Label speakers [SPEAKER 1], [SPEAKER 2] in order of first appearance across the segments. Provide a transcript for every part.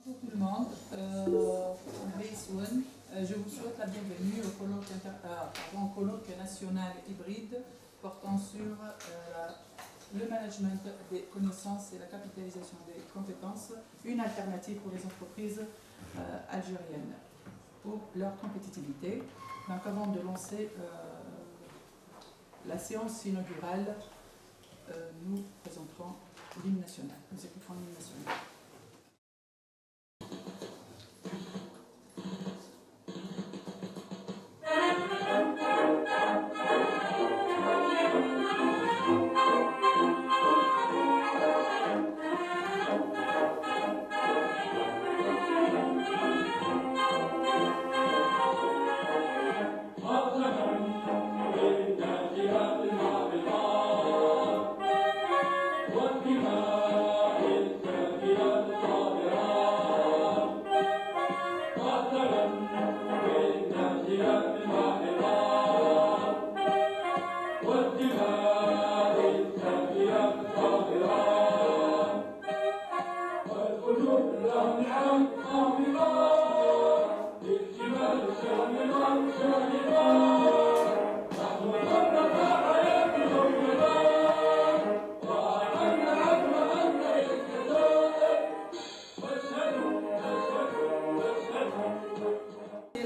[SPEAKER 1] Bonjour tout le monde, je vous souhaite la bienvenue au colloque national hybride portant sur le management des connaissances et la capitalisation des compétences, une alternative pour les entreprises algériennes pour leur compétitivité. Donc avant de lancer la séance inaugurale, nous présenterons l'hymne national. Nous écouterons l'hymne national.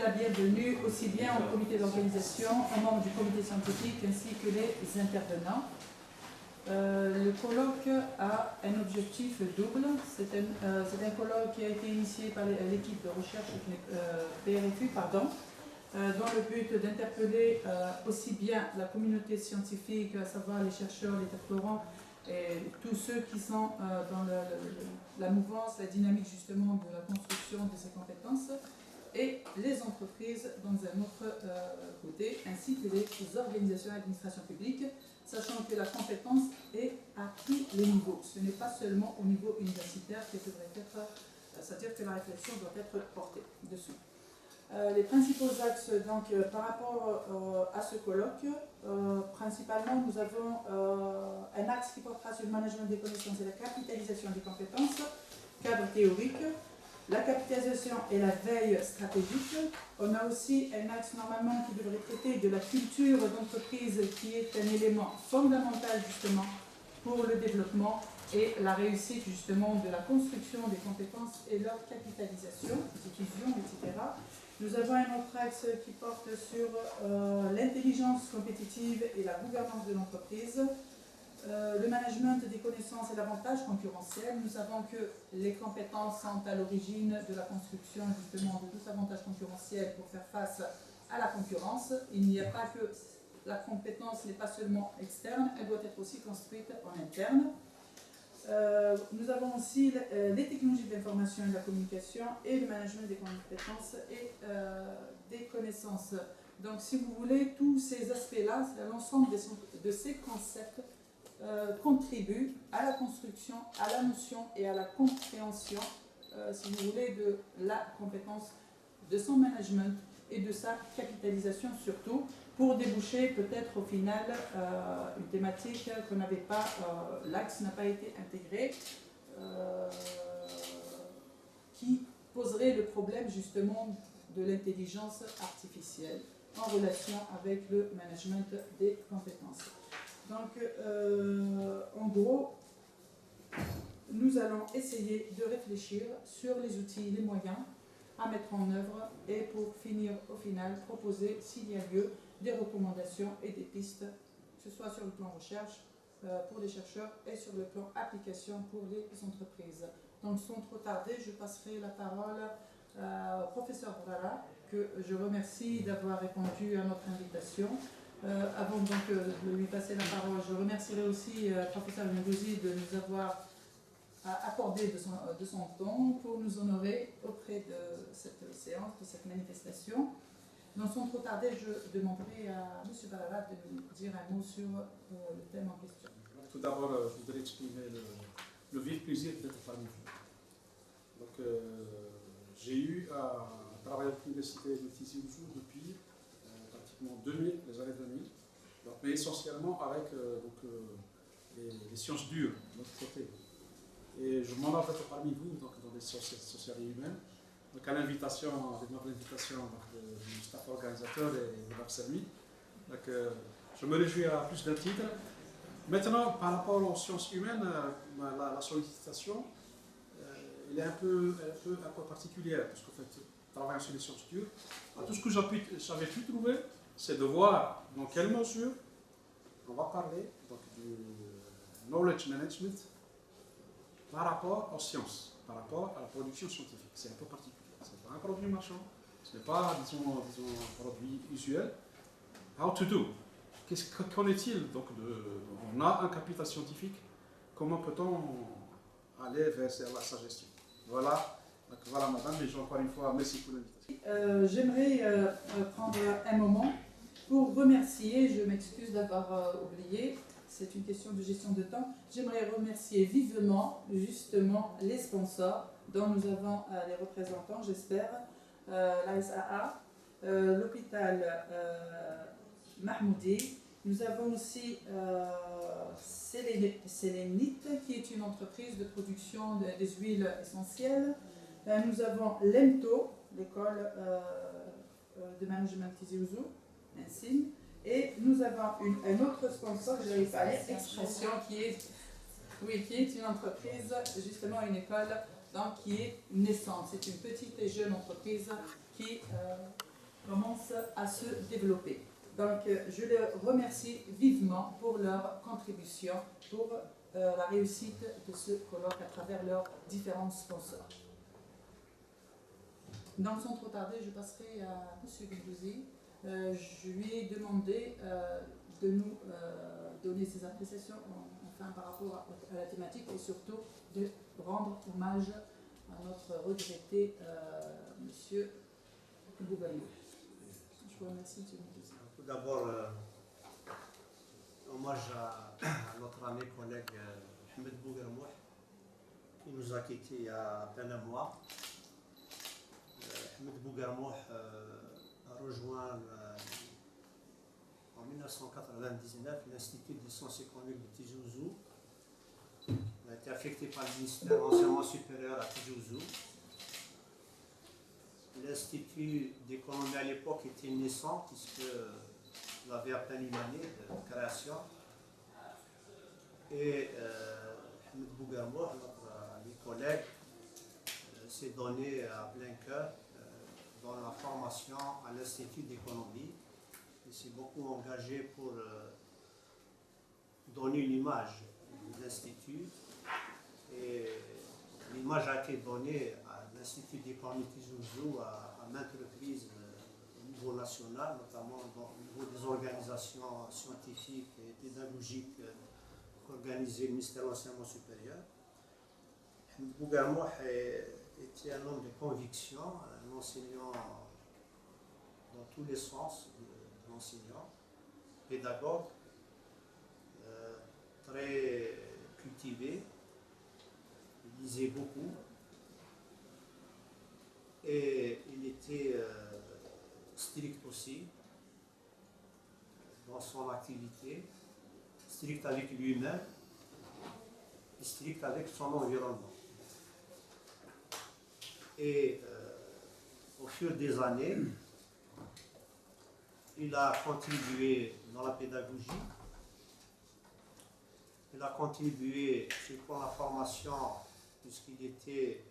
[SPEAKER 1] La bienvenue aussi bien au comité d'organisation, aux membres du comité scientifique ainsi que les intervenants. Le colloque a un objectif double. C'est un colloque qui a été initié par l'équipe de recherche PRFU, dans le but d'interpeller aussi bien la communauté scientifique, à savoir les chercheurs, les doctorants et tous ceux qui sont dans la mouvance, la dynamique justement de la construction de ces compétences, et les entreprises dans un autre côté, ainsi que les organisations et administrations publiques, sachant que la compétence est à tous les niveaux. Ce n'est pas seulement au niveau universitaire qui devrait être, c'est-à-dire que la réflexion doit être portée dessus. Les principaux axes donc, par rapport à ce colloque, principalement nous avons un axe qui portera sur le management des connaissances et la capitalisation des compétences, cadre théorique, la capitalisation et la veille stratégique. On a aussi un axe normalement qui devrait traiter de la culture d'entreprise qui est un élément fondamental justement pour le développement et la réussite justement de la construction des compétences et leur capitalisation, diffusion, etc. Nous avons un autre axe qui porte sur l'intelligence compétitive et la gouvernance de l'entreprise. Le management des connaissances et l'avantage concurrentiel. Nous savons que les compétences sont à l'origine de la construction justement de tout avantage concurrentiel pour faire face à la concurrence. Il n'y a pas que la compétence n'est pas seulement externe, elle doit être aussi construite en interne. Nous avons aussi les technologies de l'information et de la communication et le management des compétences et des connaissances. Donc si vous voulez, tous ces aspects-là, l'ensemble de ces concepts contribue à la construction, à la notion et à la compréhension, si vous voulez, de la compétence, de son management et de sa capitalisation surtout, pour déboucher peut-être au final une thématique qu'on n'avait pas, l'axe n'a pas été intégré, qui poserait le problème justement de l'intelligence artificielle en relation avec le management des compétences. Donc, en gros, nous allons essayer de réfléchir sur les outils, les moyens à mettre en œuvre et pour finir, au final, proposer, s'il y a lieu, des recommandations et des pistes, que ce soit sur le plan recherche pour les chercheurs et sur le plan application pour les entreprises. Donc, sans trop tarder, je passerai la parole au professeur Brara, que je remercie d'avoir répondu à notre invitation. Avant donc de lui passer la parole, je remercierai aussi le professeur Ngozi de nous avoir accordé de son temps pour nous honorer auprès de cette séance, de cette manifestation. Sans trop tarder, je demanderai à M. Barara de nous dire un mot sur le thème en question.
[SPEAKER 2] Tout d'abord, je voudrais exprimer le vif plaisir d'être parmi vous. Donc, j'ai eu à travailler à l'université de Tizi Ouzou depuis pratiquement 2000, les années 2000, donc, mais essentiellement avec les sciences dures de notre côté. Et je m'en vais parmi vous donc, dans les sociétés humaines. Donc à l'invitation, l'aimable invitation du staff organisateur et de l'Absalmi. Donc je me réjouis à plus d'un titre. Maintenant, par rapport aux sciences humaines, la sollicitation, elle est un peu particulière, parce qu'en fait, travaillant sur les sciences dures, tout ce que j'avais pu trouver, c'est de voir dans quelle mesure on va parler donc, du knowledge management par rapport aux sciences, par rapport à la production scientifique. C'est un peu particulier. Ce n'est pas un produit marchand, ce n'est pas, disons, un produit usuel. How to do? Qu'en est-il donc on a un capital scientifique, comment peut-on aller vers sa gestion? Voilà, donc, voilà madame, et encore une fois, merci pour l'invitation.
[SPEAKER 1] J'aimerais prendre un moment pour remercier, je m'excuse d'avoir oublié, c'est une question de gestion de temps, j'aimerais remercier vivement justement les sponsors dont nous avons les représentants, j'espère, l'ASAA, l'hôpital Mahmoudi. Nous avons aussi Sélénite, qui est une entreprise de production des huiles essentielles. Nous avons l'EMTO, l'école de management Tizi Ouzou, un signe. Et nous avons un autre sponsor, je n'arrive pas à lire l'expression, qui est une entreprise, justement une école donc, qui est naissante. C'est une petite et jeune entreprise qui commence à se développer. Donc, je les remercie vivement pour leur contribution, pour la réussite de ce colloque à travers leurs différents sponsors. Donc, sans trop tarder, je passerai à M. Guidouzi. Je lui ai demandé de nous donner ses appréciations enfin, par rapport à la thématique et surtout de rendre hommage à notre regretté M. Boubaïou. Je vous remercie, M. Guidouzi.
[SPEAKER 3] Tout d'abord, hommage à notre ami collègue Ahmed Bougarmoua, qui nous a quittés il y a à peine un mois. Ahmed Bougarmoua a rejoint en 1999 l'Institut des sciences économiques de Tizi Ouzou. Il a été affecté par le ministère de l'enseignement supérieur à Tizi Ouzou. L'Institut d'économie à l'époque était naissant puisqu'il avait à peine une année de création. Et Ahmed Bougarmoua, notre ami collègue, s'est donné à plein cœur dans la formation à l'Institut d'économie. Il s'est beaucoup engagé pour donner une image de l'Institut. Et l'image a été donnée à l'Institut d'économie Tizi Ouzou à maintes reprises au niveau national, notamment au niveau des organisations scientifiques et pédagogiques qu'organisait le ministère de l'Enseignement supérieur. Bougarmoua était un homme de conviction, un enseignant dans tous les sens de l'enseignant, pédagogue, très cultivé, il lisait beaucoup et il était strict aussi dans son activité, strict avec lui-même et strict avec son environnement. Et au fur des années, il a contribué dans la pédagogie, il a contribué sur la formation, puisqu'il était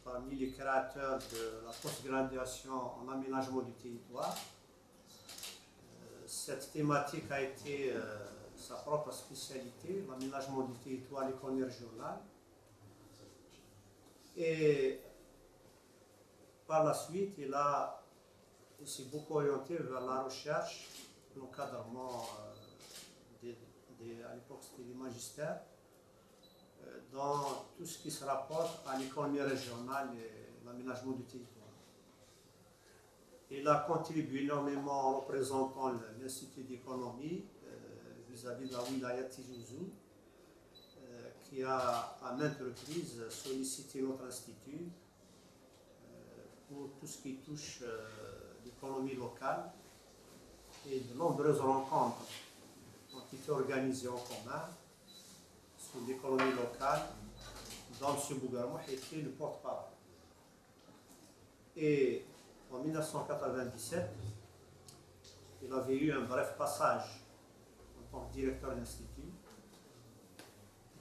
[SPEAKER 3] parmi les créateurs de la post-graduation en aménagement du territoire. Cette thématique a été sa propre spécialité, l'aménagement du territoire, l'économie régionale. Et par la suite, il s'est beaucoup orienté vers la recherche, l'encadrement, à l'époque c'était des magistères, dans tout ce qui se rapporte à l'économie régionale et l'aménagement du territoire. Il a contribué énormément en représentant l'Institut d'économie vis-à-vis de la wilaya Tizi Ouzou, qui a à maintes reprises sollicité notre institut pour tout ce qui touche l'économie locale, et de nombreuses rencontres ont été organisées en commun sur l'économie locale, dont M. Bougarmouh était le porte-parole. Et en 1997, il avait eu un bref passage en tant que directeur d'institut.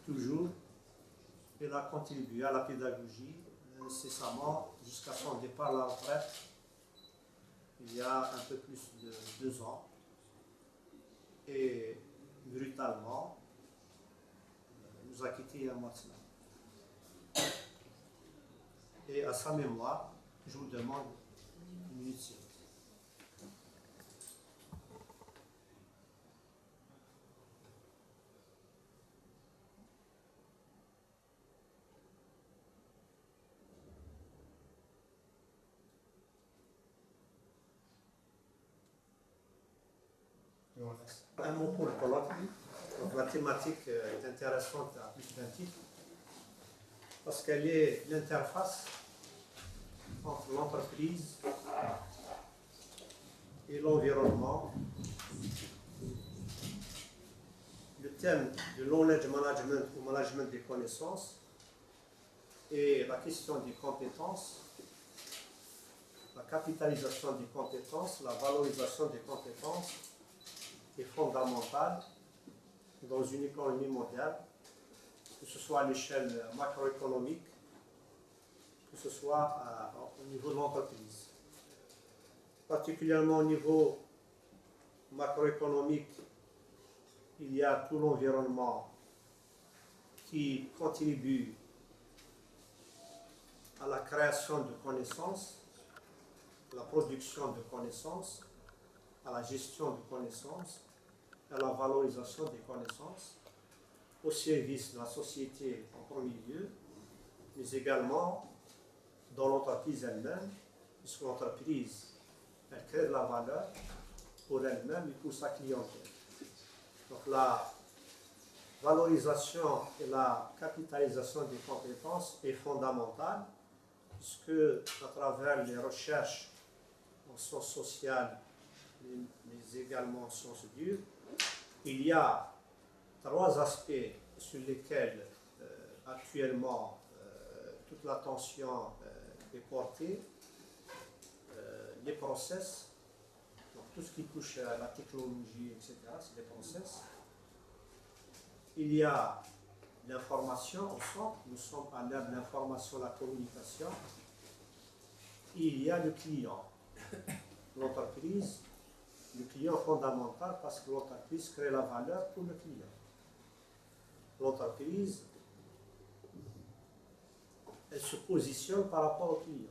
[SPEAKER 3] Toujours, il a contribué à la pédagogie incessamment jusqu'à son départ à la retraite, il y a un peu plus de 2 ans. Et brutalement, nous a quittés il y a un mois de cela. Et à sa mémoire, je vous demande une minute de silence. Un mot pour le colloque. Donc, la thématique est intéressante à plus d'un titre parce qu'elle est l'interface entre l'entreprise et l'environnement. Le thème de knowledge management ou management des connaissances et la question des compétences, la capitalisation des compétences, la valorisation des compétences est fondamentale dans une économie mondiale, que ce soit à l'échelle macroéconomique, que ce soit au niveau de l'entreprise. Particulièrement au niveau macroéconomique, il y a tout l'environnement qui contribue à la création de connaissances, à la production de connaissances, à la gestion de connaissances, à la valorisation des connaissances, au service de la société en premier lieu, mais également dans l'entreprise elle-même, puisque l'entreprise, elle crée de la valeur pour elle-même et pour sa clientèle. Donc la valorisation et la capitalisation des compétences est fondamentale, puisque à travers les recherches en sciences sociales, mais également en sciences dures, il y a 3 aspects sur lesquels actuellement toute l'attention est portée. Les process, donc tout ce qui touche à la technologie, etc., c'est des process. Il y a l'information au centre, nous sommes à l'ère de l'information, la communication. Il y a le client, l'entreprise, le client fondamental parce que l'entreprise crée la valeur pour le client. L'entreprise, elle se positionne par rapport au client.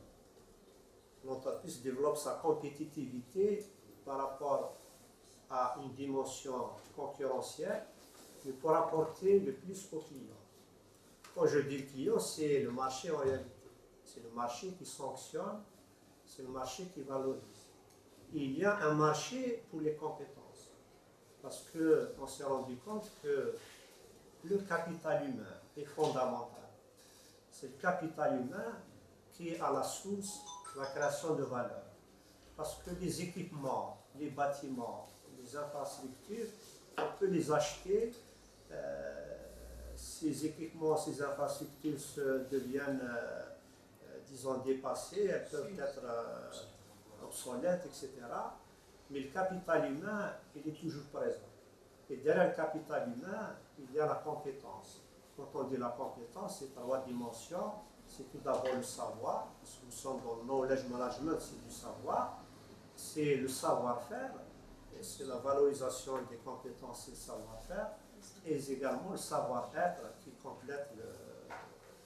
[SPEAKER 3] L'entreprise développe sa compétitivité par rapport à une dimension concurrentielle, mais pour apporter le plus au client. Quand je dis client, c'est le marché en réalité. C'est le marché qui sanctionne, c'est le marché qui valorise. Il y a un marché pour les compétences, parce qu'on s'est rendu compte que le capital humain est fondamental. C'est le capital humain qui est à la source de la création de valeur. Parce que les équipements, les bâtiments, les infrastructures, on peut les acheter. Ces équipements, ces infrastructures deviennent, disons, dépassées, elles peuvent être obsolètes, etc. Mais le capital humain, il est toujours présent. Et derrière le capital humain, il y a la compétence. Quand on dit la compétence, c'est 3 dimensions. C'est tout d'abord le savoir, parce que nous sommes dans le knowledge management, c'est du savoir. C'est le savoir-faire, et c'est la valorisation des compétences et le savoir-faire, et également le savoir-être qui complète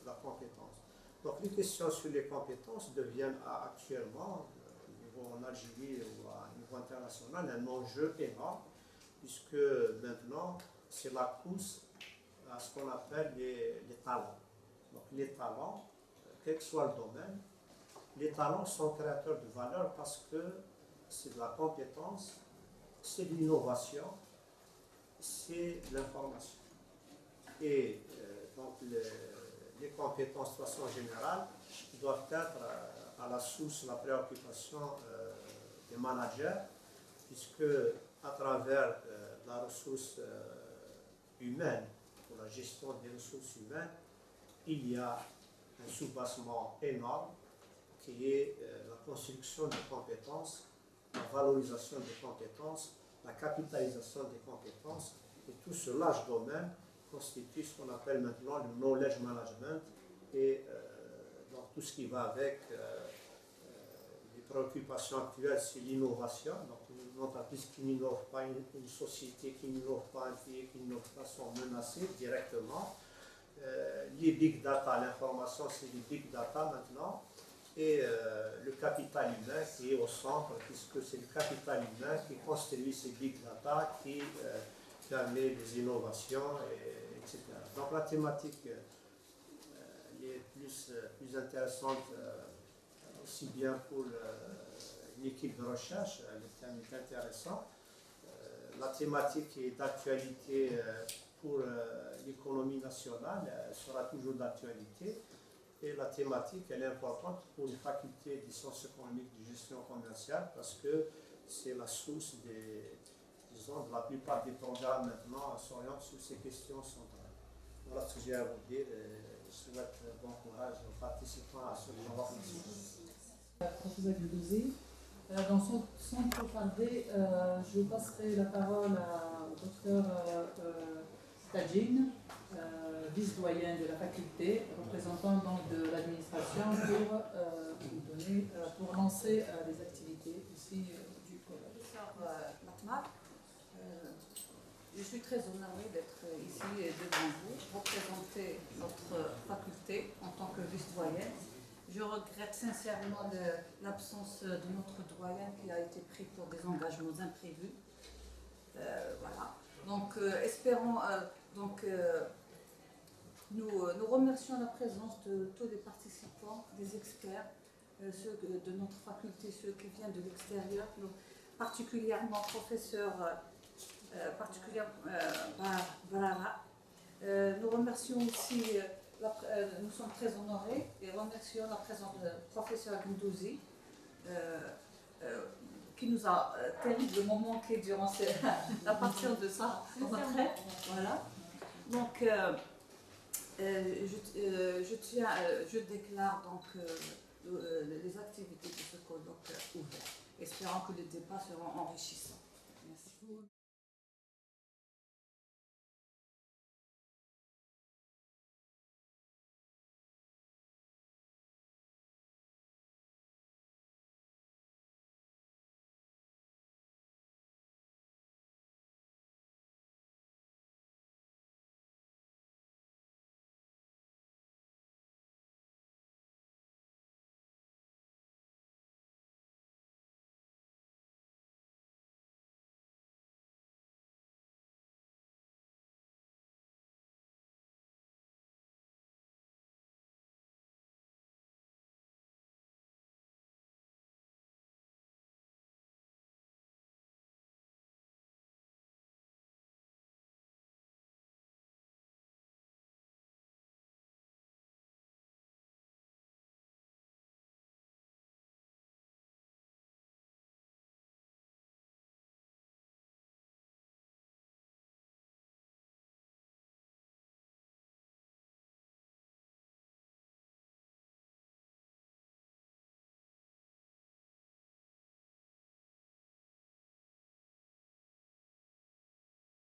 [SPEAKER 3] la compétence. Donc les questions sur les compétences deviennent actuellement, au niveau en Algérie ou à niveau international, un enjeu énorme, puisque maintenant c'est la course à ce qu'on appelle les talents. Donc les talents, quel que soit le domaine, les talents sont créateurs de valeur parce que c'est de la compétence, c'est de l'innovation, c'est de l'information. Et donc les compétences de façon générale doivent être à la source de la préoccupation des managers, puisque à travers la ressource humaine pour la gestion des ressources humaines, il y a un soubassement énorme qui est la construction des compétences, la valorisation des compétences, la capitalisation des compétences, et tout ce large domaine constitue ce qu'on appelle maintenant le knowledge management et donc tout ce qui va avec les préoccupations actuelles, c'est l'innovation. Donc une entreprise qui n'innove pas, une société qui n'innove pas, un pays qui n'innove pas sont menacés directement. Les big data, l'information c'est les big data maintenant, et le capital humain qui est au centre, puisque c'est le capital humain qui construit ces big data, qui permet des innovations, etc. Donc la thématique est plus intéressante aussi bien pour une équipe de recherche, le thème est intéressant. La thématique est d'actualité pour l'économie nationale, elle sera toujours d'actualité. Et la thématique, elle est importante pour les facultés des sciences économiques de gestion commerciale parce que c'est la source disons, de la plupart des programmes maintenant s'orientent sur ces questions centrales. Voilà ce que j'ai à vous dire et je souhaite bon courage aux participants à ce genre de discussion.
[SPEAKER 1] Professeur Guldouzi, sans trop tarder, je passerai la parole au docteur Tadjine, vice-doyen de la faculté, représentant donc de l'administration pour lancer les activités ici du collège.
[SPEAKER 4] Professeur Matmar, je suis très honorée d'être ici devant vous, représenter notre faculté en tant que vice-doyenne. Je regrette sincèrement l'absence de notre doyen qui a été pris pour des engagements imprévus. Voilà. Donc, espérons. Nous remercions la présence de tous les participants, des experts, ceux de notre faculté, ceux qui viennent de l'extérieur, particulièrement professeur Barara. Nous remercions aussi, nous sommes très honorés et remercions la présence du professeur Guldouzi, qui nous a terriblement manqué durant à partir de sa retraite. Voilà. Donc, je déclare donc les activités de ce colloque ouvertes, espérant que les débats seront enrichissants. Merci.